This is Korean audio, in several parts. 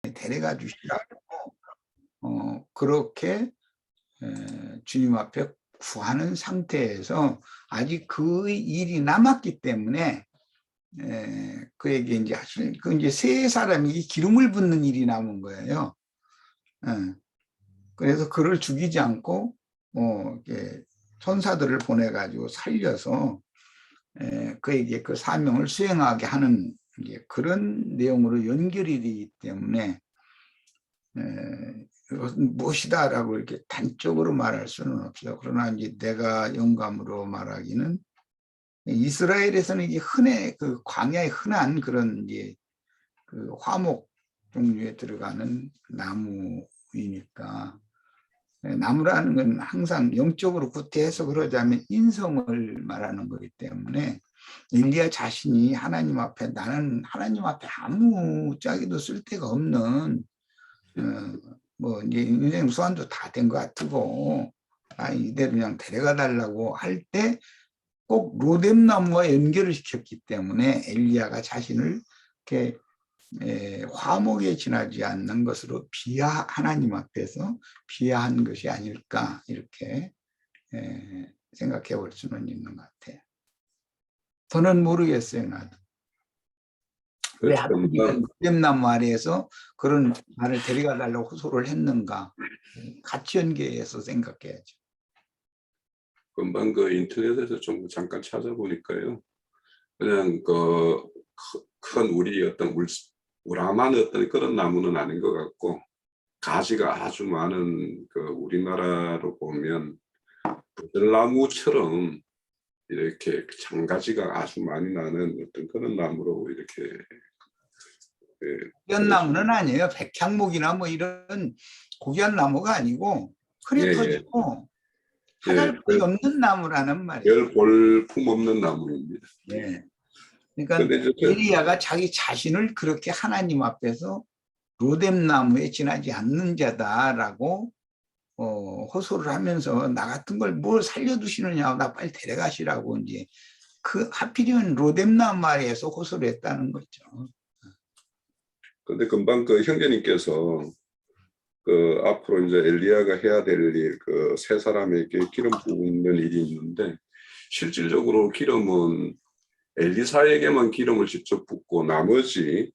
데려가 주시라고 그렇게 주님 앞에 구하는 상태에서 아직 그 일이 남았기 때문에 그에게 이제 이제 세 사람이 기름을 붓는 일이 남은 거예요. 그래서 그를 죽이지 않고 천사들을 보내가지고 살려서 그에게 그 사명을 수행하게 하는 그런 내용으로 연결이 되기 때문에 이것은 무엇이다라고 이렇게 단적으로 말할 수는 없어요. 그러나 이제 내가 영감으로 말하기는 이스라엘에서는 이게 그 광야에 흔한 그런 이제 그 화목 종류에 들어가는 나무이니까 나무라는 건 항상 영적으로 구태해서 그러자면 인성을 말하는 거기 때문에 엘리야 자신이 하나님 앞에 나는 하나님 앞에 아무 짝에도 쓸데가 없는 뭐 이제 인생 수완도 다 된 것 같고 이대로 그냥 데려가 달라고 할 때 꼭 로뎀나무와 연결을 시켰기 때문에 엘리야가 자신을 이렇게 화목에 지나지 않는 것으로 하나님 앞에서 비하한 것이 아닐까 이렇게 생각해 볼 수는 있는 것 같아요. 저는 모르겠어요. 나도. 왜 하필이면 로뎀나무 아래에서 그런 말을 데려가 달라고 호소를 했는가 같이 연계해서 생각해야죠. 금방 그 인터넷에서 좀 잠깐 찾아보니까요. 그냥 그 큰 우리 어떤 우람한 어떤 그런 나무는 아닌 것 같고 가지가 아주 많은 그 우리나라로 보면 부들나무처럼 이렇게 장가지가 아주 많이 나는 어떤 그런 나무로 이렇게 고귀한 나무는 아니에요. 백향목이나 뭐 이런 고귀한 나무가 아니고 흔해 터지고 하잘거리 없는 나무라는 말이에요. 별 볼품 없는 나무입니다. 네. 그러니까 엘리야가 자기 자신을 그렇게 하나님 앞에서 로뎀나무에 지나지 않는 자다라고 호소를 하면서 나 같은 걸 뭘 살려두시느냐고 나 빨리 데려가시라고 이제 그 하필이면 로뎀나무 아래에서 호소를 했다는 거죠. 그런데 금방 그 형제님께서 그 앞으로 이제 엘리야가 해야 될 일, 그 세 사람에게 기름 부는 일이 있는데 실질적으로 기름은 엘리사에게만 기름을 직접 붓고 나머지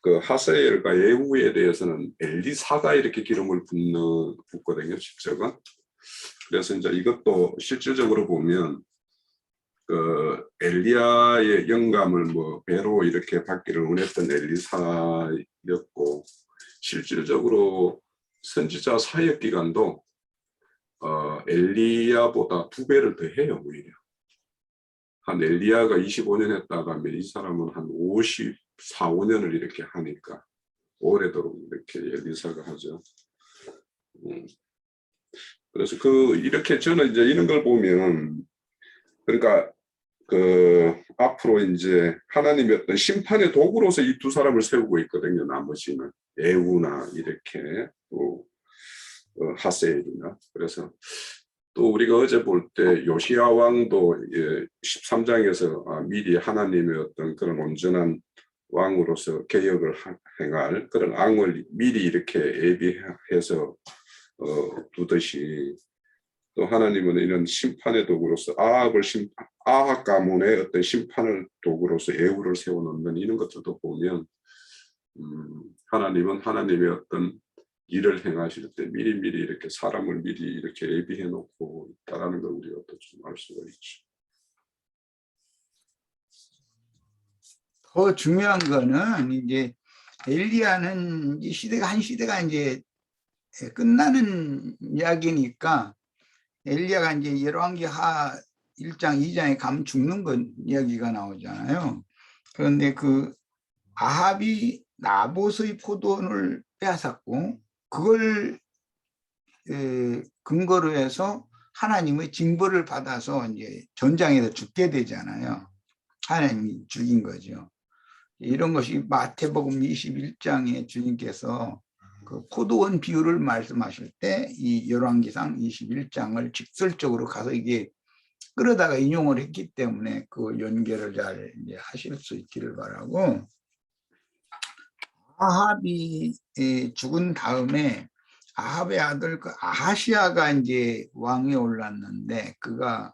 그 하세엘과 예후에 대해서는 엘리사가 이렇게 기름을 붓거든요, 직접은. 그래서 이제 이것도 실질적으로 보면 그 엘리야의 영감을 뭐 배로 이렇게 받기를 원했던 엘리사였고 실질적으로 선지자 사역 기간도 엘리야보다 2배를 더 해요, 오히려. 한 엘리야가 25년 했다가 하면 이 사람은 한 54, 5년을 이렇게 하니까 오래도록 이렇게 엘리사가 하죠. 그래서 이렇게 저는 이제 이런 걸 보면 그러니까 그 앞으로 이제 하나님의 어떤 심판의 도구로서 이 두 사람을 세우고 있거든요. 나머지는 예후나 이렇게 또 하세엘이나. 그래서 또 우리가 어제 볼 때 요시야 왕도 13장에서 미리 하나님의 어떤 그런 온전한 왕으로서 개혁을 행할 그런 왕을 미리 이렇게 예비해서 두듯이 또 하나님은 이런 심판의 도구로서 아합 가문의 어떤 심판을 도구로서 예후를 세워놓는 이런 것들도 보면 하나님은 하나님의 어떤 일을 행하실 때 미리미리 이렇게 사람을 미리 이렇게 예비해 놓고 있다라는 걸 우리가 또 좀 알 수가 있죠. 더 중요한 거는 이제 엘리야는 이 시대가 한 시대가 이제 끝나는 이야기니까 엘리야가 이제 열왕기하 1장 2장에 가면 죽는 건 이야기가 나오잖아요. 그런데 그 아합이 나봇의 포도원을 빼앗았고 그걸 근거로 해서 하나님의 징벌을 받아서 이제 전장에서 죽게 되잖아요. 하나님이 죽인 거죠. 이런 것이 마태복음 21장에 주님께서 그 포도원 비유를 말씀하실 때 이 열왕기상 21장을 직설적으로 가서 이게 끌어다가 인용을 했기 때문에 그 연결을 잘 이제 하실 수 있기를 바라고 아합이 죽은 다음에 아합의 아들 그 아하시아가 이제 왕에 올랐는데 그가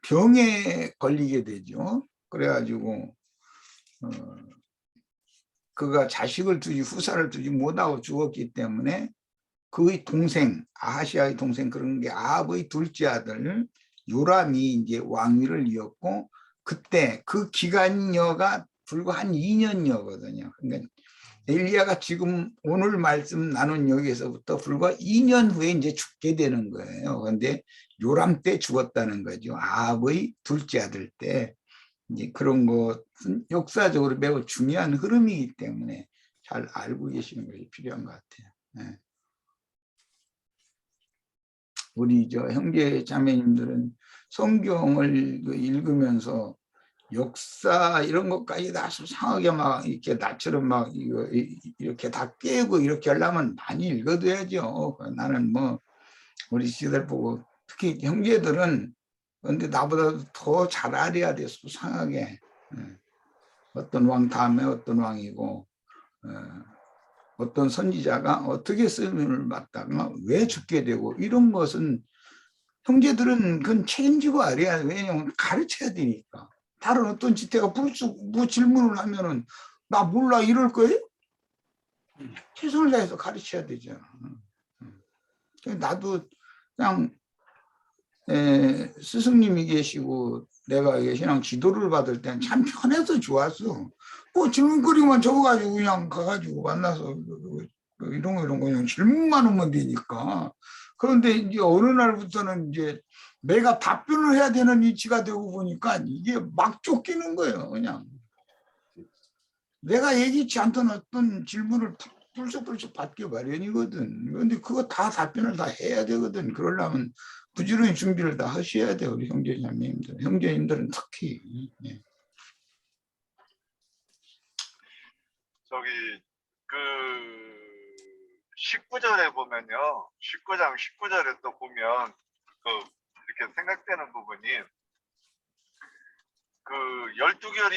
병에 걸리게 되죠. 그래가지고 그가 자식을 두지 후사를 두지 못하고 죽었기 때문에 그의 동생 아하시아의 동생 그런 게 아합의 둘째 아들 요람이 이제 왕위를 이었고 그때 그 기간여가 불과 한 2년여거든요. 그러니까 엘리야가 지금 오늘 말씀 나눈 여기에서부터 불과 2년 후에 이제 죽게 되는 거예요. 그런데 요람 때 죽었다는 거죠. 아합의 둘째 아들 때. 이제 그런 것은 역사적으로 매우 중요한 흐름이기 때문에 잘 알고 계시는 것이 필요한 것 같아요. 네. 우리 저 형제 자매님들은 성경을 읽으면서 역사 이런 것까지 다 수상하게 막 이렇게 나처럼 막 이렇게 다 깨고 이렇게 하려면 많이 읽어둬야죠. 나는 뭐 우리 시들 보고 특히 형제들은 근데 나보다 더 잘 알아야 돼 수상하게. 어떤 왕 다음에 어떤 왕이고 어떤 선지자가 어떻게 쓰임을 받다가 왜 죽게 되고 이런 것은 형제들은 그건 책임지고 알아야 돼. 왜냐하면 가르쳐야 되니까. 다른 어떤 지태가 뭐 질문을 하면은 나 몰라 이럴 거예요? 최선을 다해서 가르쳐야 되잖아. 나도 그냥 스승님이 계시고 내가 신앙 지도를 받을 때는 참 편해서 좋았어. 뭐 질문거리만 적어가지고 그냥 가가지고 만나서 이런 거 그냥 질문만 하면 되니까. 그런데 이제 어느 날부터는 이제 내가 답변을 해야 되는 위치가 되고 보니까 이게 막 쫓기는 거예요. 그냥 내가 예기치 않던 어떤 질문을 불쑥불쑥 받기 마련이거든. 그런데 그거 다 답변을 다 해야 되거든. 그러려면 부지런히 준비를 다 하셔야 돼요. 우리 형제자매님들. 형제님들은 특히. 예. 저기 그 19절에 보면요. 19장 19절에 또 보면 그 이렇게 생각되는 부분이 그 12결이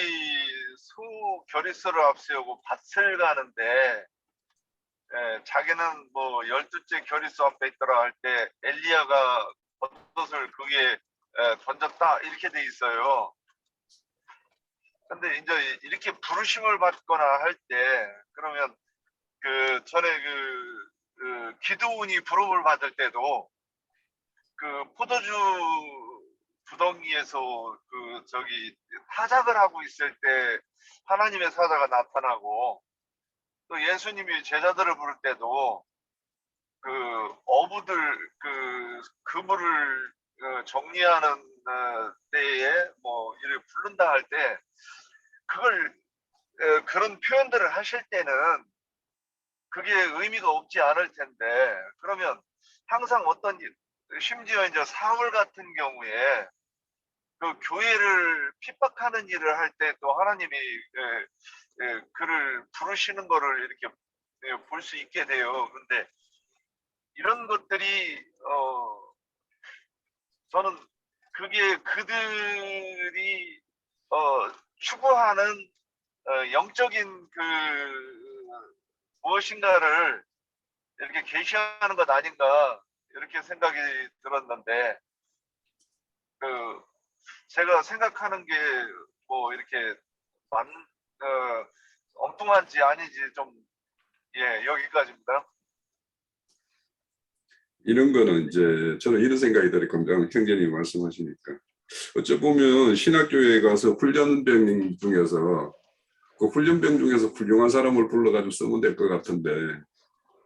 소 결의소를 앞세우고 밭을 가는데 자기는 뭐 12째 결의소 앞에 있더라 할 때 엘리야가 겉옷을 그게 던졌다 이렇게 돼 있어요. 근데 이제 이렇게 부르심을 받거나 할 때 그러면 그 전에 그 기드온이 부름을 받을 때도 그 포도주 부덩이에서 그 저기 타작을 하고 있을 때 하나님의 사자가 나타나고 또 예수님이 제자들을 부를 때도 그 어부들 그 그물을 정리하는 때에 뭐 이를 부른다 할 때 그걸 그런 표현들을 하실 때는 그게 의미가 없지 않을 텐데 그러면 항상 어떤 심지어 이제 사울 같은 경우에 그 교회를 핍박하는 일을 할 때 또 하나님이 그를 부르시는 거를 이렇게 볼 수 있게 돼요. 근데 이런 것들이 저는 그게 그들이 추구하는 영적인 그 무엇인가를 이렇게 계시하는 것 아닌가 이렇게 생각이 들었는데 그 제가 생각하는 게 뭐 이렇게 엉뚱한지 아닌지 좀 여기까지입니다. 이런 거는 이제 저는 이런 생각이 들어요. 형제님 말씀하시니까 어찌 보면 신학교에 가서 훈련병 중에서 그 훈련병 중에서 훌륭한 사람을 불러가지고 쓰면 될 것 같은데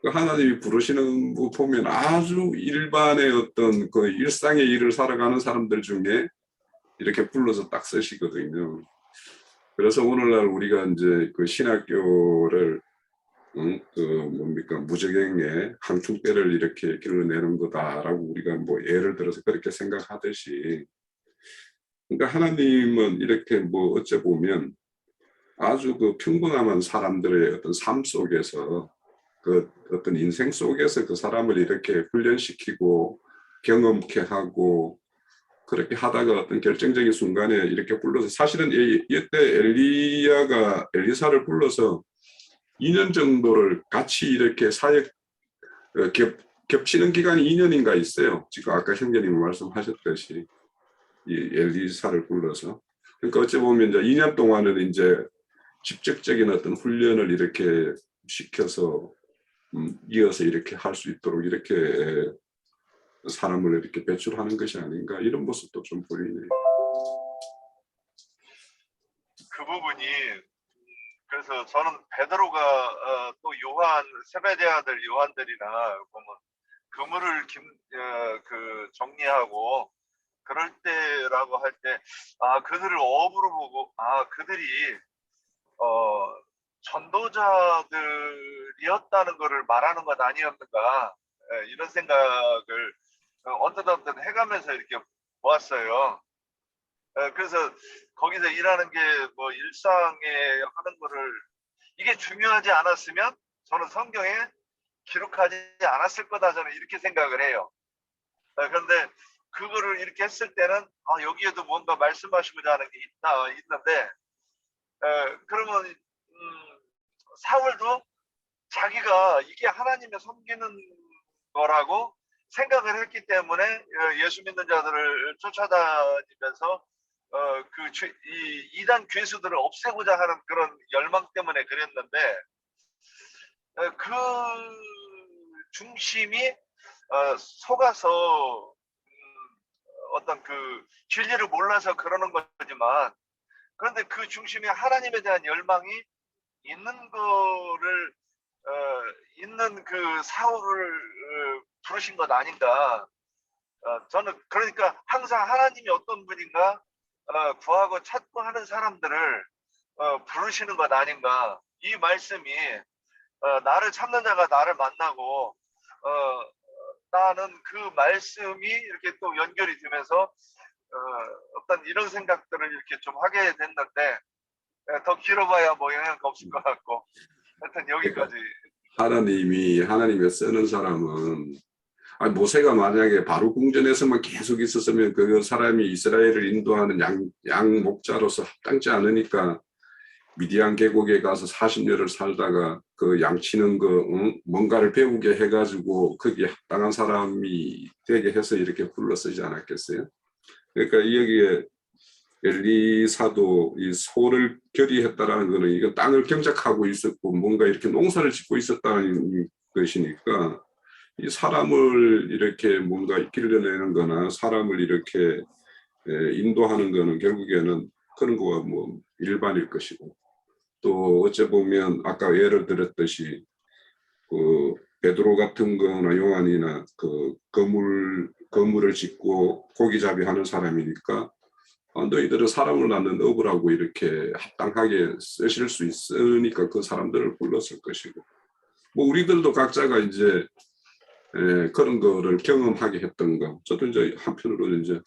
그 하나님이 부르시는 거 보면 아주 일반의 어떤 그 일상의 일을 살아가는 사람들 중에 이렇게 불러서 딱 쓰시거든요. 그래서 오늘날 우리가 이제 그 신학교를 그 뭡니까 무적행의 항충배를 이렇게 길러내는 거다라고 우리가 뭐 예를 들어서 그렇게 생각하듯이 그러니까 하나님은 이렇게 뭐 어째 보면 아주 그 평범한 사람들의 어떤 삶 속에서 그 어떤 인생 속에서 그 사람을 이렇게 훈련시키고 경험케 하고 그렇게 하다가 어떤 결정적인 순간에 이렇게 불러서 사실은 이때 엘리사를 불러서 2년 정도를 같이 이렇게 사역 겹치는 기간이 2년인가 있어요. 지금 아까 형제님이 말씀하셨듯이 이 엘리사를 불러서 그러니까 어찌 보면 이제 2년 동안은 이제 직접적인 어떤 훈련을 이렇게 시켜서 이어서 이렇게 할 수 있도록 이렇게 사람을 이렇게 배출하는 것이 아닌가 이런 모습도 좀 보이네요. 그 부분이 그래서 저는 베드로가 또 요한 세베대 아들 요한들이나 보면 그물을 정리하고 그럴 때라고 할 때 그들을 어부로 보고 그들이 전도자들이었다는 것을 말하는 것 아니었는가 이런 생각을 언뜻 해가면서 이렇게 보았어요. 그래서 거기서 일하는 게 뭐 일상에 하는 거를 이게 중요하지 않았으면 저는 성경에 기록하지 않았을 거다 저는 이렇게 생각을 해요. 그런데 그거를 이렇게 했을 때는 여기에도 뭔가 말씀하시고자 하는 게 있는데 그러면 사울도 자기가 이게 하나님의 섬기는 거라고 생각을 했기 때문에 예수 믿는 자들을 쫓아다니면서 이 이단 괴수들을 없애고자 하는 그런 열망 때문에 그랬는데 그 중심이 속아서 어떤 그 진리를 몰라서 그러는 거지만 그런데 그 중심에 하나님에 대한 열망이 있는 거를 있는 그 사울을 부르신 것 아닌가. 저는 그러니까 항상 하나님이 어떤 분인가 구하고 찾고 하는 사람들을 부르시는 것 아닌가. 이 말씀이 나를 찾는 자가 나를 만나고 나는 그 말씀이 이렇게 또 연결이 되면서 어떤 이런 생각들을 이렇게 좀 하게 됐는데 더 길어봐야 뭐 영향가 없을 것 같고 하여튼 여기까지. 하나님이 쓰는 사람은 모세가 만약에 바로 궁전에서만 계속 있었으면 그 사람이 이스라엘을 인도하는 양 목자로서 합당치 않으니까 미디안 계곡에 가서 40년을 살다가 그 양치는 거 뭔가를 배우게 해가지고 거기에 합당한 사람이 되게 해서 이렇게 불러쓰지 않았겠어요? 그러니까 여기에 엘리사도 이 소를 결의했다라는 거는 이건 땅을 경작하고 있었고 뭔가 이렇게 농사를 짓고 있었다는 것이니까 이 사람을 이렇게 뭔가 길러내는 거나 사람을 이렇게 인도하는 거는 결국에는 그런 거와 뭐 일반일 것이고 또 어째 보면 아까 예를 들었듯이 그 베드로 같은 거나 요한이나 그 거물을 짓고 고기잡이 하는 사람이니까 너희들은 사람을 낳는 어부라고 이렇게 합당하게 쓰실 수 있으니까 그 사람들을 불렀을 것이고 뭐 우리들도 각자가 이제 그런 거를 경험하게 했던 거. 저도 이제 한편으로 이제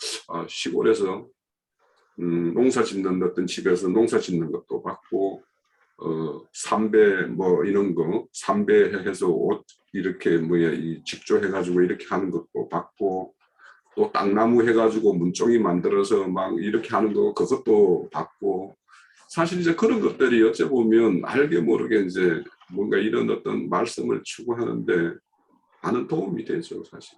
시골에서 농사 짓는 어떤 집에서 농사 짓는 것도 봤고 삼배 뭐 이런 거 삼배해서 옷 이렇게 이 직조해가지고 이렇게 하는 것도 봤고 또 땅나무 해가지고 문종이 만들어서 막 이렇게 하는 거 그것도 봤고 사실 이제 그런 것들이 어째 보면 알게 모르게 이제 뭔가 이런 어떤 말씀을 추구하는데 많은 도움이 되죠, 사실.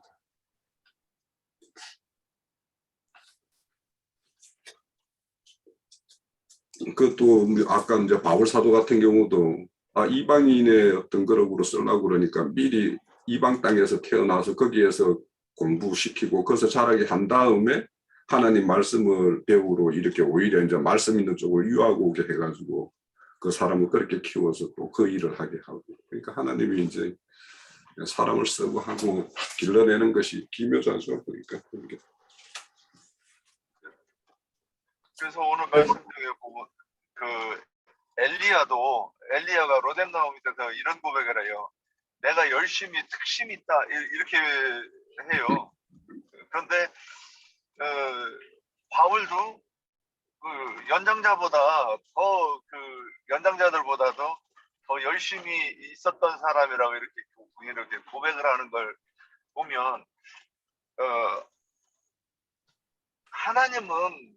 그것도 아까 이제 바울 사도 같은 경우도 이방인의 어떤 그룹으로 쓰려고 그러니까 미리 이방 땅에서 태어나서 거기에서 공부시키고 거기서 자라게 한 다음에 하나님 말씀을 배우러 이렇게 오히려 이제 말씀 있는 쪽으로 유하고 오게 해가지고 그 사람을 그렇게 키워서 또 그 일을 하게 하고 그러니까 하나님이 이제 사람을 쓰고 하고 길러내는 것이 기묘자죠. 그러니까 그래서 오늘 말씀 중에 보면 그 엘리야가 로뎀 나오면서 이런 고백을 해요. 내가 열심히 특심이 있다 이렇게 해요. 그런데 바울도 그 연장자들보다도 더 열심히 있었던 사람이라고 이렇게 고백을 하는 걸 보면 하나님은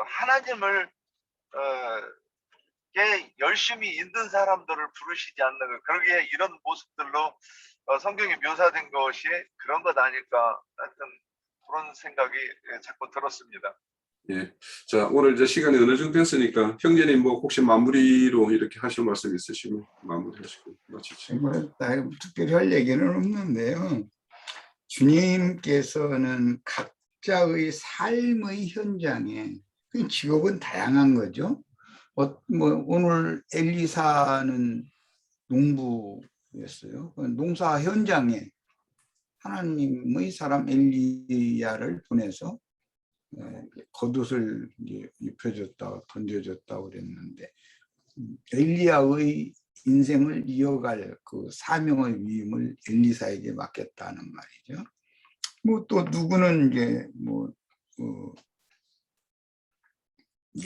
하나님을 열심히 있는 사람들을 부르시지 않는 것, 그러기에 이런 모습들로 성경에 묘사된 것이 그런 것 아닐까, 하여튼 그런 생각이 자꾸 들었습니다. 예. 자, 오늘 이제 시간이 어느 정도 됐으니까 형제님 뭐 혹시 마무리로 이렇게 하실 말씀 있으시면 마무리하시고 마치죠. 특별히 할 얘기는 없는데요. 주님께서는 각자의 삶의 현장에, 직업은 다양한 거죠. 뭐 오늘 엘리사는 농부였어요. 농사 현장에 하나님의 사람 엘리야를 보내서 겉옷을 입혀줬다, 던져줬다고 그랬는데, 엘리야의 인생을 이어갈 그 사명의 위임을 엘리사에게 맡겼다는 말이죠. 뭐 또 누구는 이제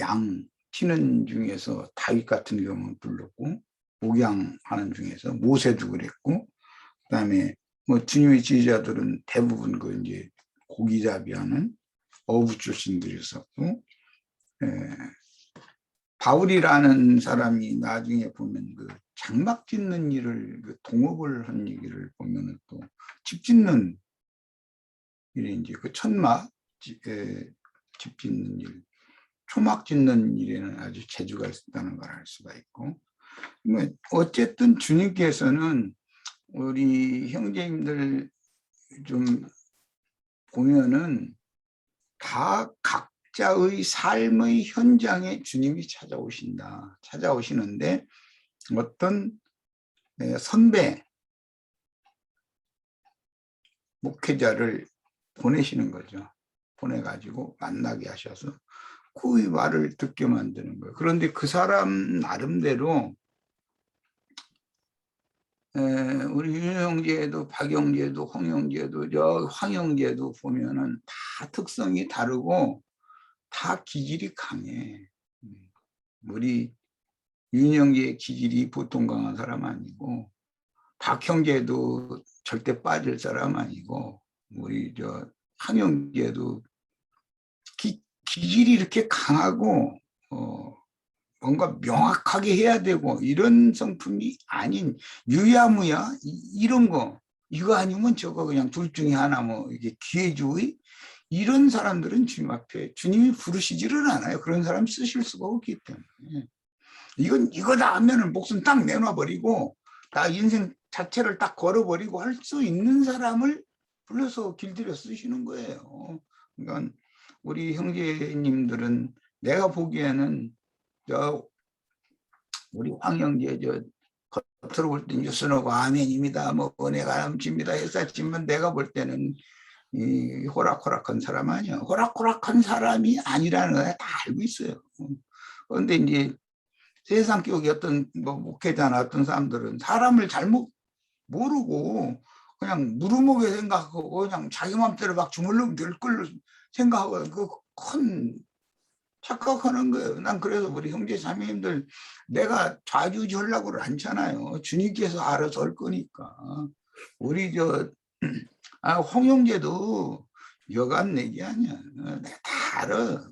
양 키는 중에서 다윗 같은 경우는 불렀고, 목양하는 중에서 모세도 그랬고, 그다음에 뭐 주님의 지휘자들은 대부분 그 이제 고기잡이하는 어부 출신들이었었고, 바울이라는 사람이 나중에 보면 그 장막 짓는 일을, 그 동업을 한 얘기를 보면은 또 집 짓는 일이 이제 그 천막 집 짓는 일, 초막 짓는 일에는 아주 재주가 있다는 걸 알 수가 있고, 뭐 어쨌든 주님께서는 우리 형제님들 좀 보면은 다 각자의 삶의 현장에 주님이 찾아오시는데 어떤 선배 목회자를 보내시는 거죠. 보내가지고 만나게 하셔서 그 말을 듣게 만드는 거예요. 그런데 그 사람 나름대로 우리 윤 형제도 박 형제도 홍 형제도 황 형제도 보면은 다 특성이 다르고 다 기질이 강해. 우리 윤 형제의 기질이 보통 강한 사람 아니고, 박 형제도 절대 빠질 사람 아니고, 우리 황 형제도 기질이 이렇게 강하고 뭔가 명확하게 해야 되고 이런 성품이 아닌 유야무야 이런 거, 이거 아니면 저거, 그냥 둘 중에 하나, 뭐 이게 기회주의, 이런 사람들은 주님 앞에 주님이 부르시지를 않아요. 그런 사람 쓰실 수가 없기 때문에, 이거다 하면은 목숨 딱 내놔버리고 다 인생 자체를 딱 걸어버리고 할 수 있는 사람을 불러서 길들여 쓰시는 거예요. 그러니까 우리 형제님들은 내가 보기에는 우리 황 형제 겉으로 볼 때 뉴스노고 아멘입니다, 뭐 은혜가 넘칩니다 했었지만, 내가 볼 때는 이 호락호락한 사람 아니야. 호락호락한 사람이 아니라는 거 다 알고 있어요. 그런데 이제 세상 교육의 어떤 뭐 목회자나 어떤 사람들은 사람을 잘못 모르고 그냥 무르목에 생각하고 그냥 자기 맘대로 막 주물르면 될 걸로 생각하고 그 큰 착각하는 거예요. 난 그래서 우리 형제 자매님들 내가 좌지우지하려고는 않잖아요. 주님께서 알아서 할 거니까. 우리 홍 형제도 여간 얘기 아니야. 내가 다 알아.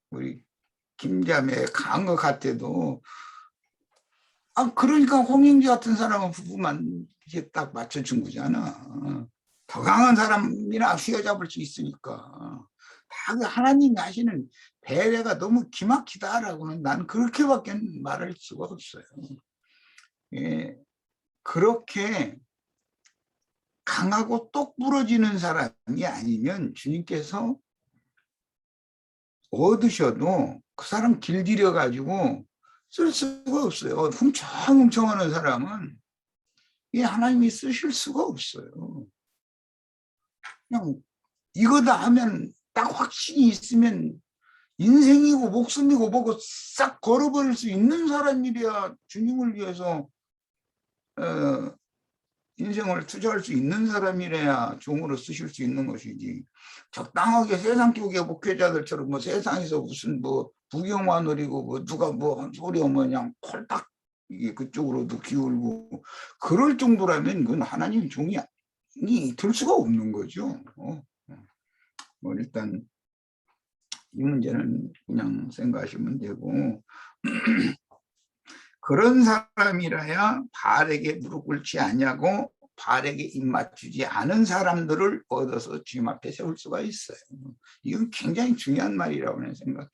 우리 김자매 강한 것 같아도, 그러니까 홍 형제 같은 사람은 부부만 이게 딱 맞춰준 거잖아. 더 강한 사람이나 휘어잡을 수 있으니까. 다 하나님이 하시는 배려가 너무 기막히다라고는 난 그렇게밖에 말할 수가 없어요. 예, 그렇게 강하고 똑 부러지는 사람이 아니면 주님께서 얻으셔도 그 사람 길들여 가지고 쓸 수가 없어요. 훔청훔청하는 사람은 이 하나님이 쓰실 수가 없어요. 그냥 이거다 하면 딱 확신이 있으면 인생이고 목숨이고 뭐고 싹 걸어버릴 수 있는 사람이래야 주님을 위해서 인생을 투자할 수 있는 사람이래야 종으로 쓰실 수 있는 것이지, 적당하게 세상 교계 목회자들처럼 뭐 세상에서 무슨 뭐 부경만 누리고 뭐 누가 뭐 소리 오면 그냥 콜딱 이게 그쪽으로도 기울고 그럴 정도라면 그건 하나님 종이 될 수가 없는 거죠. 뭐 일단 이 문제는 그냥 생각하시면 되고 그런 사람이라야 바알에게 무릎 꿇지 않냐고 바알에게 입 맞추지 않은 사람들을 얻어서 주님 앞에 세울 수가 있어요. 이건 굉장히 중요한 말이라고 저는 생각해요.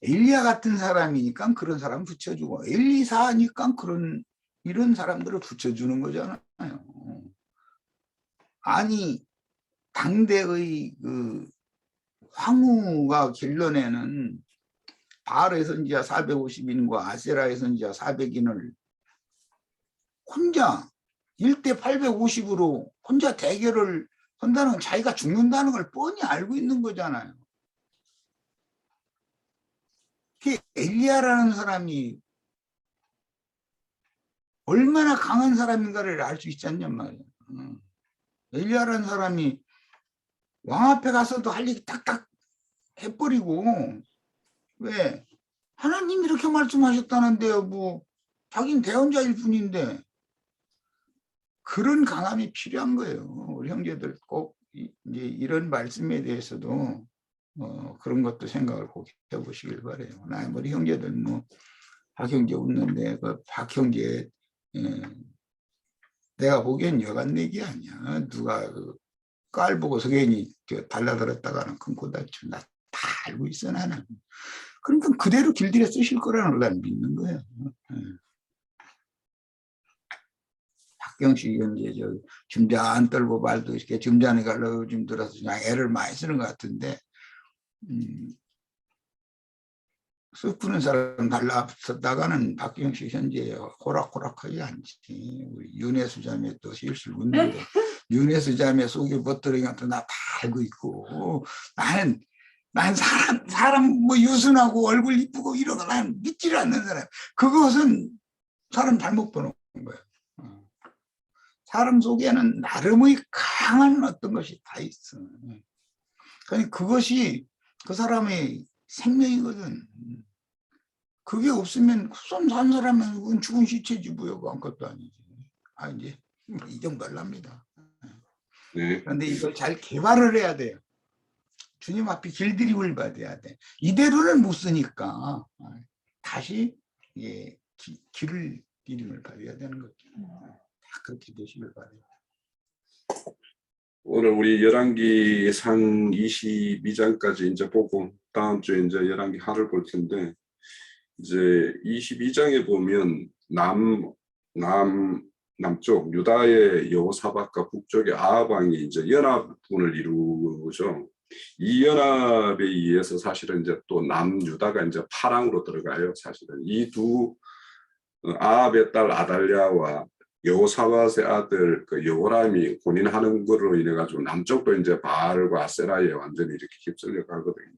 엘리야 같은 사람이니까 그런 사람 붙여주고 엘리사니까 이런 사람들을 붙여주는 거잖아요. 아니 당대의 그 황후가 길러내는 바알의 선지자 450인과 아세라의 선지자 400인을 혼자 1대 850으로 혼자 대결을 한다는 건 자기가 죽는다는 걸 뻔히 알고 있는 거잖아요. 엘리야라는 사람이 얼마나 강한 사람인가를 알 수 있지 않냔 말이에요. 엘리야라는 사람이 왕 앞에 가서도 할 얘기 딱딱 해버리고 왜? 하나님이 이렇게 말씀하셨다는데요. 뭐 자기는 대언자일 뿐인데 그런 강함이 필요한 거예요. 우리 형제들 꼭 이제 이런 말씀에 대해서도 그런 것도 생각을 꼭 해보시길 바래요. 나 우리 형제들 뭐 박 형제 웃는데 그 박 형제 내가 보기엔 여간 내기 아니야. 누가 그 깔 보고 석연히 달라들었다가는 큰 고다쳐. 나 다 알고 있어 나는. 그러니까 그대로 길들여 쓰실 거라는 걸 난 믿는 거예요. 박경식 이제 저 점잖 떨고 말도 이렇게 점잖이 가려고 좀 들어서 그냥 애를 많이 쓰는 것 같은데 쑥 푸는 사람 달라붙었다가는 박경식 현재 호락호락하지 않지. 우리 윤혜수 자매 또 실실 웃는데 윤혜수 자매 속에 버터링 같은 나 다 알고 있고 난 사람 뭐 유순하고 얼굴 이쁘고 이런 거 난 믿지를 않는 사람. 그것은 사람 잘못 보는 거예요. 사람 속에는 나름의 강한 어떤 것이 다 있어. 그러니까 그것이 그 사람의 생명이거든. 그게 없으면 쏜 산 사람은 그건 죽은 시체지 뭐요. 아무것도 아니지. 이제 이 정도 하랍니다. 네. 그런데 이걸 잘 개발을 해야 돼요. 주님 앞에 길들임을 받아야 돼. 이대로는 못 쓰니까 다시 길을 디딤을 받아야 되는 거죠. 다 그렇게 되시길 바래요. 오늘 우리 열왕기상 22장까지 이제 보고 다음 주에 이제 열왕기 하를 볼 텐데 이제 22장에 보면 남쪽 유다의 여호사밧과 북쪽의 아합 왕이 이제 연합군을 이루죠. 이 연합에 의해서 사실은 이제 또 남유다가 이제 파랑으로 들어가요. 사실은 이 두 아합의 딸 아달랴와 여호사밧의 아들 그 여호람이 혼인하는 것으로 인해 가지고 남쪽도 이제 바알과 아세라에 완전히 이렇게 휩쓸려 가거든요.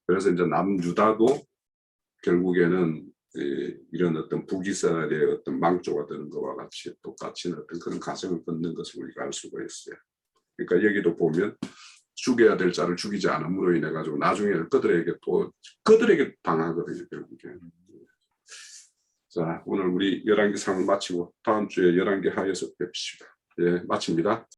그래서 이제 남유다도 결국에는 이런 어떤 북이스라엘의 어떤 망조가 되는 것과 같이 똑같이 어떤 그런 가정을 걷는 것을 우리가 알 수가 있어요. 그러니까 여기도 보면 죽여야 될 자를 죽이지 않음으로 인해 가지고 나중에 그들에게 당하거든요. 결국에. 자, 오늘 우리 열왕기상을 마치고 다음 주에 열왕기 하에서 뵙시다. 예, 마칩니다.